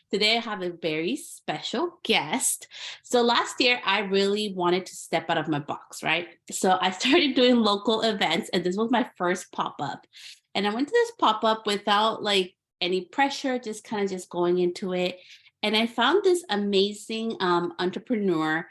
Today I have a very special guest. So last year I really wanted to step out of my box, right? So I started doing local events and this was my first pop-up. And I went to this pop-up without like any pressure, just kind of just going into it. And I found this amazing entrepreneur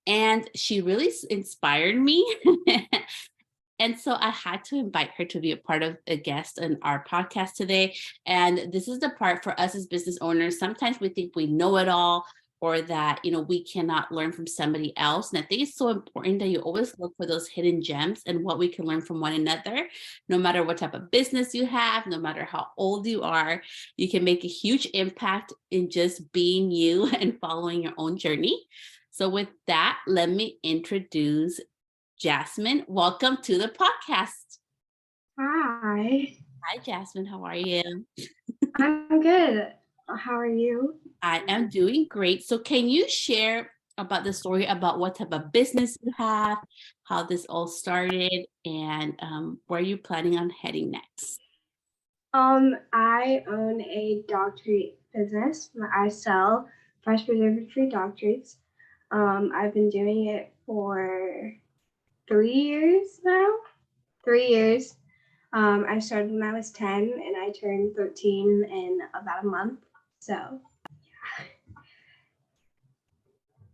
and she really inspired me. And so I had to invite her to be a part of a guest in our podcast today. And this is the part for us as business owners. Sometimes we think we know it all or that, we cannot learn from somebody else. And I think it's so important that you always look for those hidden gems and what we can learn from one another. No matter what type of business you have, no matter how old you are, you can make a huge impact in just being you and following your own journey. So with that, let me introduce Jasmine. Welcome to the podcast. Hi, Hi, Jasmine. How are you? I'm good. How are you? I am doing great. So can you share about the story about what type of business you have, how this all started, and where you're planning on heading next? I own a dog treat business. I sell fresh preservative-free dog treats. I've been doing it for 3 years now. 3 years. I started when I was 10 and I turned 13 in about a month. So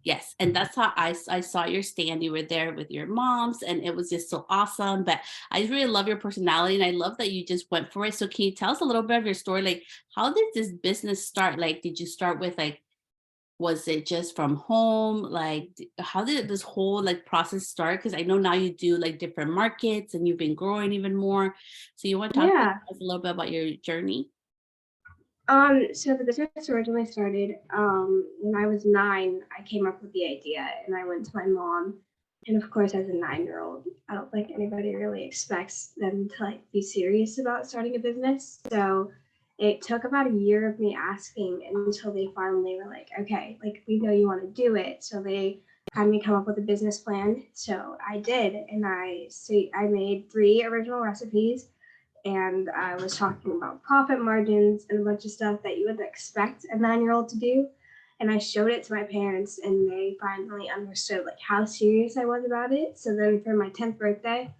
Yes, and that's how I saw your stand. You were there with your moms, and it was just so awesome. But I really love your personality, and I love that you just went for it. So can you tell us a little bit of your story? Like, how did this business start? Like, did you start with like, was it just from home? Like, how did this whole like process start? Because I know now you do like different markets, and you've been growing even more. So you want to talk to yeah. us a little bit about your journey? So the business originally started when I was 9. I came up with the idea and I went to my mom. And of course, as a 9-year-old, I don't think anybody really expects them to like be serious about starting a business. So it took about a year of me asking until they finally were like, okay, like we know you want to do it. So they had me come up with a business plan. So I did, and I made 3 original recipes and I was talking about profit margins and a bunch of stuff that you would expect a 9-year-old to do. And I showed it to my parents, and they finally understood like how serious I was about it. So then for my 10th birthday,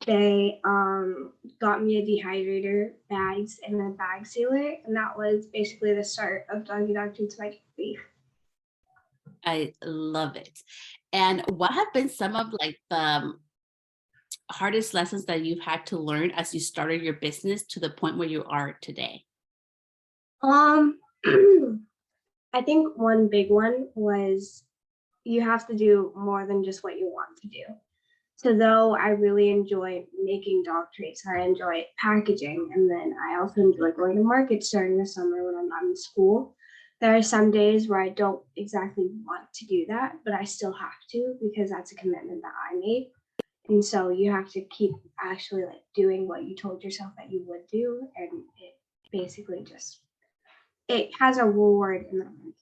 they got me a dehydrator, bags, and a bag sealer, and that was basically the start of Doggy Dog Treats by Jazzy. I love it. And what have been some of like the hardest lessons that you've had to learn as you started your business to the point where you are today? Um, I think one big one was you have to do more than just what you want to do. So though I really enjoy making dog treats, I enjoy packaging, and then I also enjoy going to markets during the summer when I'm not in school. There are some days where I don't exactly want to do that, but I still have to because that's a commitment that I made. And so you have to keep actually like doing what you told yourself that you would do, and it basically just it has a reward in the end.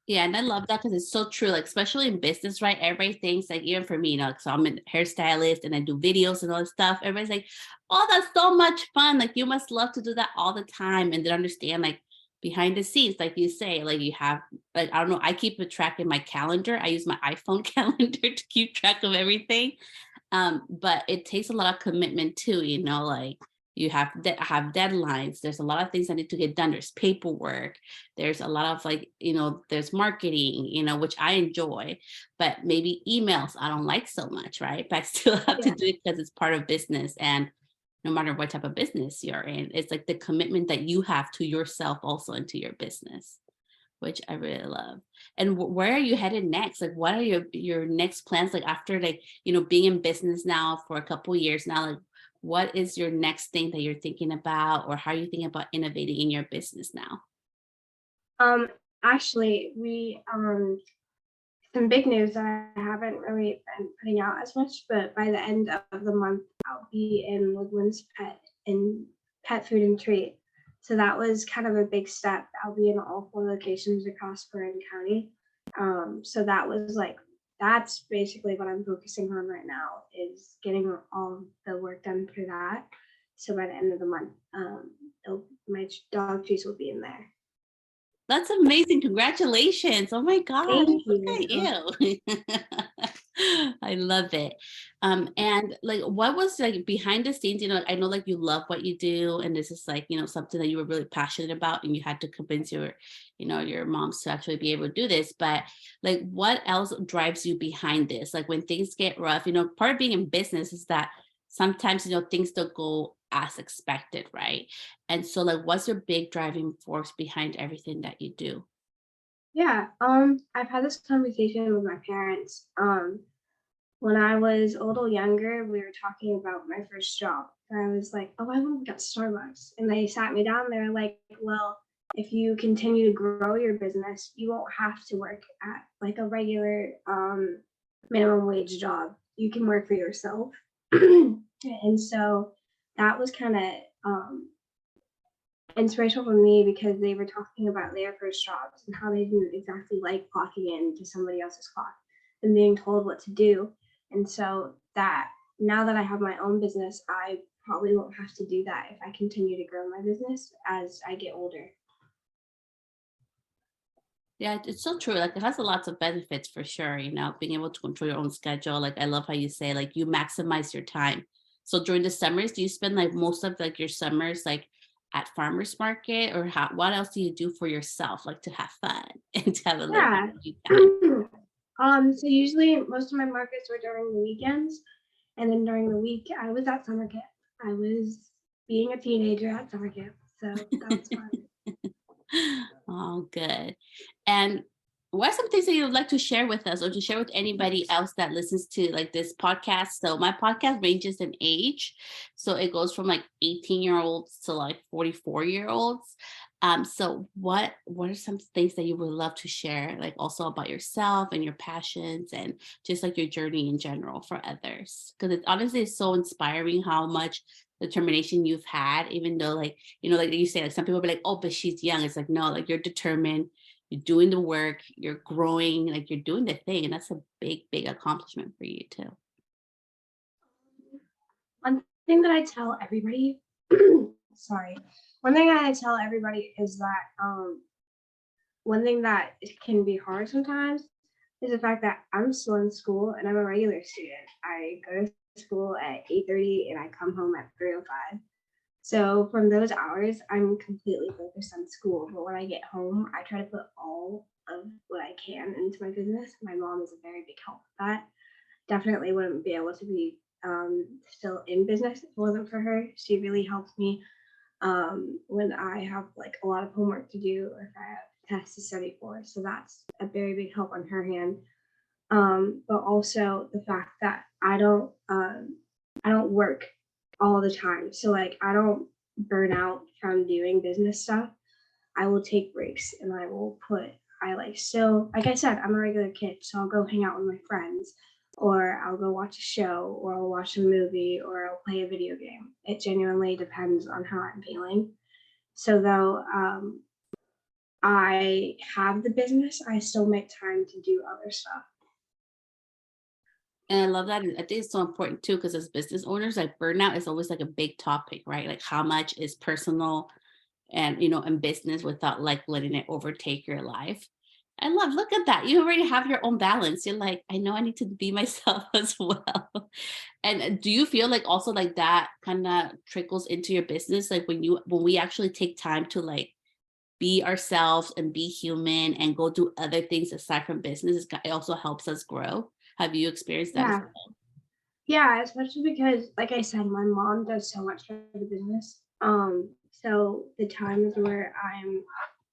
Yeah, and I love that because it's so true, like especially in business, right? Everybody thinks like even for me, so I'm a hairstylist and I do videos and all this stuff. Everybody's like, oh, that's so much fun. Like you must love to do that all the time and then understand like behind the scenes, like you say, like you have like I don't know, I keep a track in my calendar. I use my iPhone calendar to keep track of everything. But it takes a lot of commitment too, like you have deadlines. There's a lot of things that need to get done. There's paperwork. There's a lot of like, there's marketing, which I enjoy, but maybe emails I don't like so much, right? But I still have to Yeah. do it because it's part of business. And no matter what type of business you're in, it's like the commitment that you have to yourself also into your business, which I really love. And where are you headed next? Like, what are your next plans? Like after like, being in business now for a couple of years now, like what is your next thing that you're thinking about or how are you thinking about innovating in your business now? Um, Actually, we some big news that I haven't really been putting out as much, but by the end of the month, I'll be in Woodlands Pet Food and Treat. So that was kind of a big step. I'll be in all 4 locations across Marin County. So that was like that's basically what I'm focusing on right now is getting all the work done for that. So by the end of the month, my dog treats will be in there. That's amazing. Congratulations. Oh my gosh. Thank Look you. at you. I love it. And like what was like behind the scenes, I know like you love what you do and this is like, something that you were really passionate about and you had to convince your moms to actually be able to do this. But like what else drives you behind this? Like when things get rough, part of being in business is that sometimes, things don't go as expected, right? And so like what's your big driving force behind everything that you do? Yeah, I've had this conversation with my parents. When I was a little younger, we were talking about my first job. And I was like, oh, I want to get Starbucks. And they sat me down. They're like, well, if you continue to grow your business, you won't have to work at like a regular minimum wage job. You can work for yourself. And so that was kind of inspirational for me because they were talking about their first jobs and how they didn't exactly like clocking into somebody else's clock and being told what to do. And so that now that I have my own business, I probably won't have to do that if I continue to grow my business as I get older. Yeah, it's so true. Like it has a lots of benefits for sure, being able to control your own schedule. Like I love how you say like you maximize your time. So during the summers, do you spend like most of like your summers like at farmers market or what else do you do for yourself like to have fun and to have a little bit Yeah. of free time? So usually most of my markets were during the weekends, and then during the week I was at summer camp. I was being a teenager at summer camp, so that was fun. Oh, good. And what are some things that you would like to share with us or to share with anybody else that listens to like this podcast? So my podcast ranges in age. So it goes from like 18-year-olds to like 44-year-olds. So what are some things that you would love to share, like also about yourself and your passions and just like your journey in general for others? Because it's honestly so inspiring how much determination you've had, even though like like you say, like some people be like, oh, but she's young. It's like, no, like you're determined, you're doing the work, you're growing, like you're doing the thing. And that's a big, big accomplishment for you too. One thing that I tell everybody, sorry, one thing I tell everybody is that one thing that can be hard sometimes is the fact that I'm still in school and I'm a regular student. I go to school at 8:30 and I come home at 3:05. So from those hours, I'm completely focused on school. But when I get home, I try to put all of what I can into my business. My mom is a very big help with that. Definitely wouldn't be able to be still in business if it wasn't for her. She really helps me when I have like a lot of homework to do or if I have tests to study for. So that's a very big help on her hand. But also the fact that I don't work all the time. So like I don't burn out from doing business stuff. I will take breaks and I like still like I said, I'm a regular kid, so I'll go hang out with my friends or I'll go watch a show or I'll watch a movie or I'll play a video game. It genuinely depends on how I'm feeling. So though I have the business, I still make time to do other stuff. And I love that. And I think it's so important too, because as business owners, like burnout is always like a big topic, right? Like how much is personal and, in business without like letting it overtake your life. I love, look at that. You already have your own balance. You're like, I know I need to be myself as well. And do you feel like also like that kind of trickles into your business? Like when we actually take time to like be ourselves and be human and go do other things aside from business, it also helps us grow. Have you experienced that as Yeah. well? Yeah, especially because, like I said, my mom does so much for the business. So the times where I'm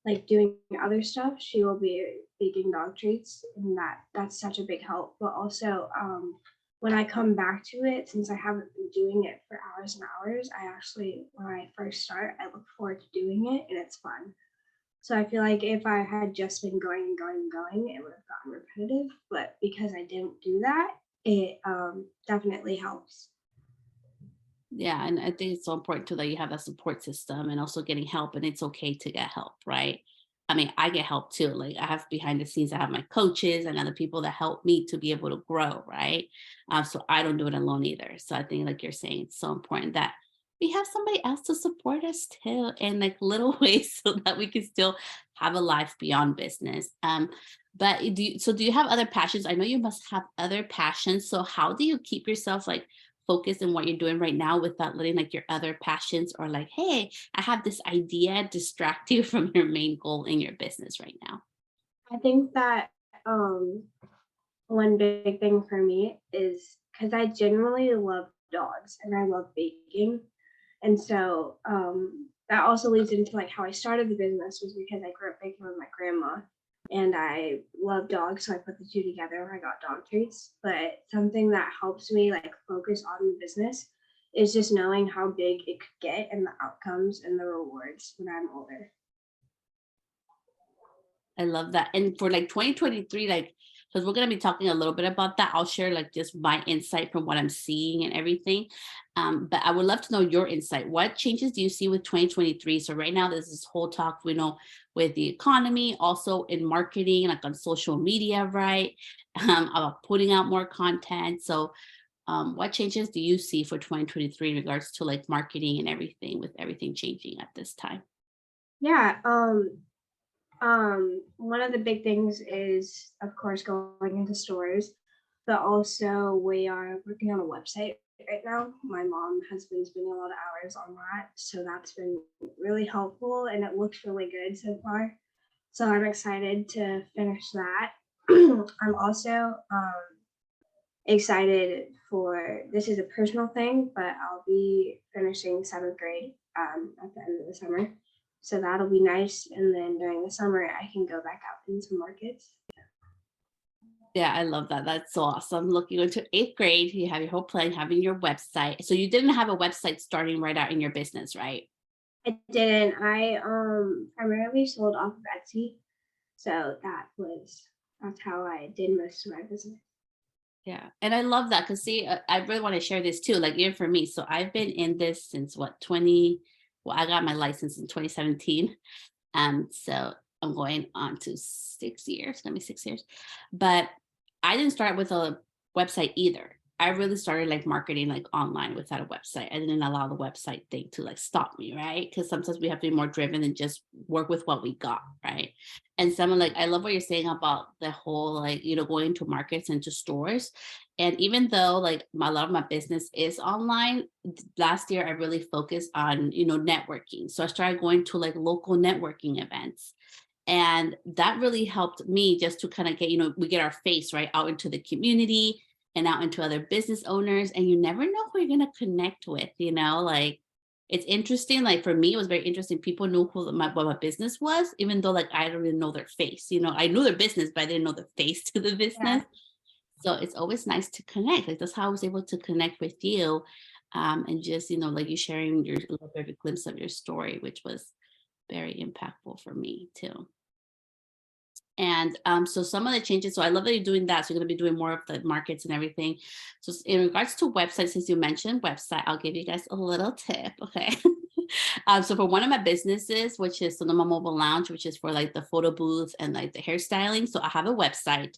like doing other stuff, she will be baking dog treats, and that's such a big help. But also, when I come back to it, since I haven't been doing it for hours and hours, I actually, when I first start, I look forward to doing it, and it's fun. So I feel like if I had just been going and going and going, it would have gotten repetitive. But because I didn't do that, it definitely helps. Yeah, and I think it's so important too that you have that support system and also getting help, and it's okay to get help, right? I mean, I get help too. Like I have behind the scenes, I have my coaches and other people that help me to be able to grow, right? So I don't do it alone either. So I think, like you're saying, it's so important that we have somebody else to support us too in like little ways so that we can still have a life beyond business. But do you have other passions? I know you must have other passions. So how do you keep yourself like focused in what you're doing right now without letting like your other passions or like, hey, I have this idea distract you from your main goal in your business right now? I think that one big thing for me is because I genuinely love dogs and I love baking. And so that also leads into like how I started the business was because I grew up baking with my grandma and I love dogs. So I put the two together and I got dog treats. But something that helps me like focus on the business is just knowing how big it could get and the outcomes and the rewards when I'm older. I love that. And for like 2023, like, because we're going to be talking a little bit about that, I'll share like just my insight from what I'm seeing and everything. But I would love to know your insight. What changes do you see with 2023? So right now, there's this whole talk, we know, with the economy, also in marketing, like on social media, right? About putting out more content. So what changes do you see for 2023 in regards to like marketing and everything, with everything changing at this time? Yeah. One of the big things is, of course, going into stores, but also we are working on a website right now. My mom has been spending a lot of hours on that, so that's been really helpful and it looks really good so far. So I'm excited to finish that. I'm also excited for this is a personal thing, but I'll be finishing seventh grade at the end of the summer. So that'll be nice. And then during the summer, I can go back out into markets. Yeah, I love that. That's so awesome. Looking into eighth grade, you have your whole plan, having your website. So you didn't have a website starting right out in your business, right? I didn't. I primarily sold off of Etsy. So that's how I did most of my business. Yeah. And I love that because see, I really want to share this too, like even for me. So I've been in this since what, 20, well, I got my license in 2017. So I'm going on to 6 years, gonna be 6 years. But I didn't start with a website either. I really started like marketing like online without a website. I didn't allow the website thing to like stop me, right? Because sometimes we have to be more driven and just work with what we got, right? And someone like I love what you're saying about the whole like, going to markets and to stores. And even though like a lot of my business is online, last year I really focused on, networking. So I started going to like local networking events. And that really helped me just to kind of get, we get our face right out into the community and out into other business owners. And you never know who you're going to connect with, like it's interesting. Like for me, it was very interesting. People knew what my business was, even though like I don't really know their face. I knew their business, but I didn't know the face to the Yeah. business. So it's always nice to connect. Like that's how I was able to connect with you. And just, like you sharing your little bit of a glimpse of your story, which was very impactful for me too. And so some of the changes, so I love that you're doing that. So you're going to be doing more of the markets and everything. So in regards to websites, since you mentioned website, I'll give you guys a little tip. Okay. So for one of my businesses, which is Sonoma Mobile Lounge, which is for like the photo booths and like the hairstyling. So I have a website.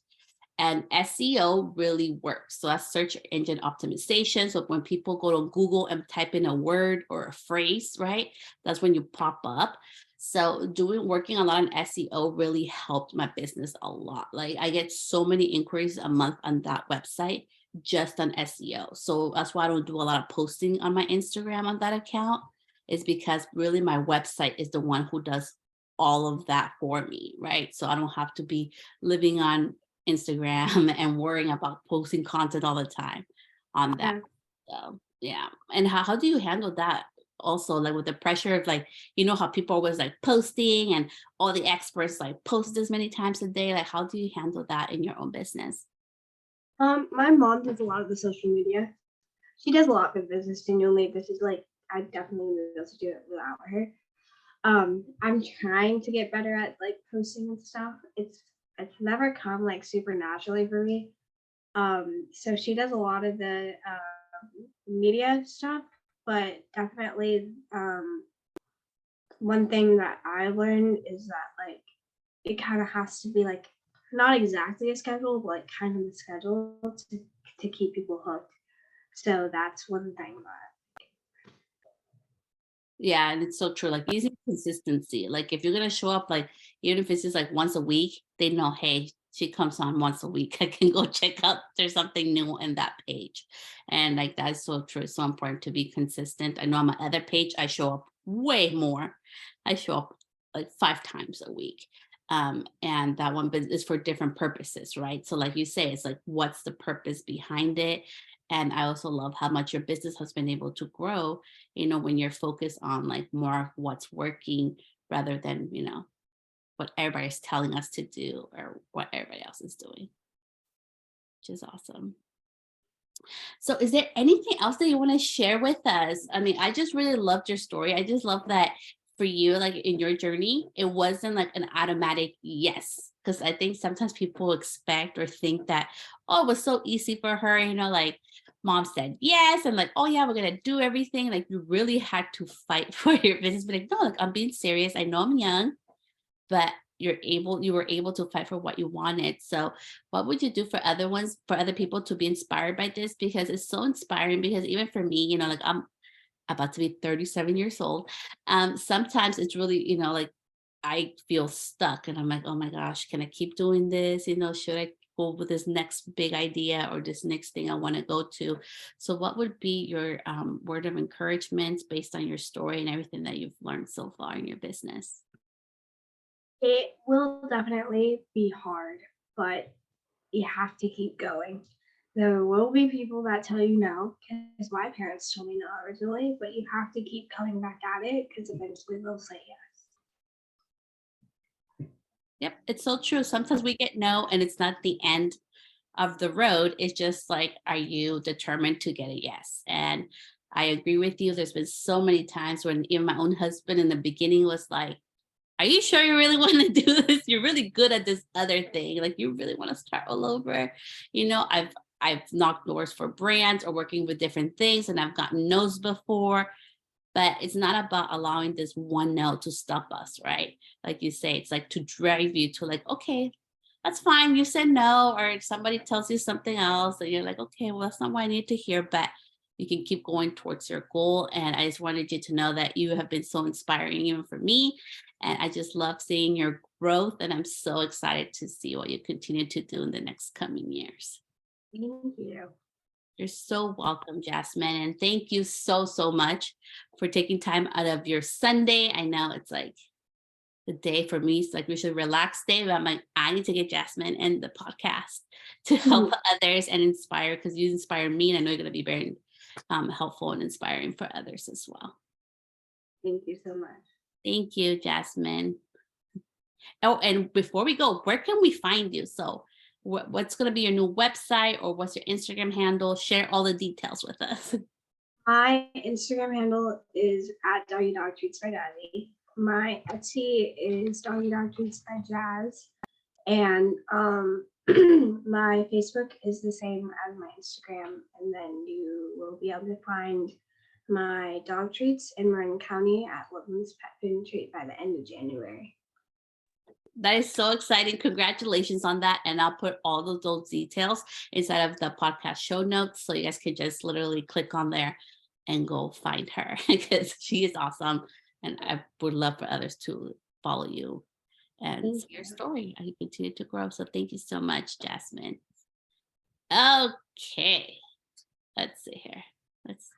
And SEO really works. So that's search engine optimization. So when people go to Google and type in a word or a phrase, right? That's when you pop up. So working a lot on SEO really helped my business a lot. Like I get so many inquiries a month on that website just on SEO. So that's why I don't do a lot of posting on my Instagram on that account, is because really my website is the one who does all of that for me, right? So I don't have to be living on Instagram and worrying about posting content all the time on that. Yeah. So yeah. And how do you handle that also, like with the pressure of like, how people always like posting and all the experts like post as many times a day? Like how do you handle that in your own business? My mom does a lot of the social media. She does a lot for business genuinely. This is like I definitely wouldn't be able to do it without her. I'm trying to get better at like posting and stuff. It's never come like super naturally for me. So she does a lot of the media stuff, but definitely one thing that I learned is that like it kind of has to be like not exactly a schedule, but like kind of a schedule to keep people hooked. So that's one thing that Yeah, and it's so true. Like using consistency. Like if you're gonna show up, like even if it's just like once a week, they know, hey, she comes on once a week. I can go check out there's something new in that page. And like that's so true. It's so important to be consistent. I know on my other page, I show up way more. I show up like 5 times a week. And that one but is for different purposes, right? So like you say, it's like what's the purpose behind it? And I also love how much your business has been able to grow, when you're focused on like more of what's working rather than, what everybody's telling us to do or what everybody else is doing, which is awesome. So, is there anything else that you want to share with us? I mean, I just really loved your story. I just love that for you, like in your journey, it wasn't like an automatic yes. Because I think sometimes people expect or think that, oh, it was so easy for her, like mom said yes, and like, oh, yeah, we're going to do everything. Like, you really had to fight for your business. But like, no, like, I'm being serious. I know I'm young, but you were able to fight for what you wanted. So what would you do for other people to be inspired by this? Because it's so inspiring, because even for me, like I'm about to be 37 years old. Sometimes it's really, like I feel stuck and I'm like, oh my gosh, can I keep doing this? Should I go with this next big idea or this next thing I want to go to? So what would be your word of encouragement based on your story and everything that you've learned so far in your business? It will definitely be hard, but you have to keep going. There will be people that tell you no, because my parents told me no originally, but you have to keep coming back at it because eventually they'll say yes. Yep, it's so true. Sometimes we get no, and it's not the end of the road. It's just like, are you determined to get a yes? And I agree with you. There's been so many times when even my own husband in the beginning was like, are you sure you really want to do this? You're really good at this other thing. Like you really want to start all over. I've knocked doors for brands or working with different things, and I've gotten no's before. But it's not about allowing this one no to stop us, right? Like you say, it's like to drive you to like, okay, that's fine. You said no, or if somebody tells you something else, and you're like, okay, well, that's not what I need to hear, but you can keep going towards your goal. And I just wanted you to know that you have been so inspiring, even for me. And I just love seeing your growth. And I'm so excited to see what you continue to do in the next coming years. Thank you. You're so welcome, Jasmine. And thank you so, so much for taking time out of your Sunday. I know it's like the day for me. It's like we should relax day, but I'm like, I need to get Jasmine and the podcast to help others and inspire, because you inspire me. And I know you're going to be very helpful and inspiring for others as well. Thank you so much. Thank you, Jasmine. Oh, and before we go, where can we find you? So, what's going to be your new website, or what's your Instagram handle? Share all the details with us. My Instagram handle is at Doggy Dog Treats by Jazzy. My Etsy is Doggy Dog Treats by Jazz. And my Facebook is the same as my Instagram. And then you will be able to find my dog treats in Marin County at Woodlands Pet Food and Treat by the end of January. That is so exciting. Congratulations on that. And I'll put all of those details inside of the podcast show notes. So you guys can just literally click on there and go find her, because she is awesome. And I would love for others to follow you and Thank see your you. story. I continue to grow. So thank you so much, Jasmine. Okay. Let's see here. Let's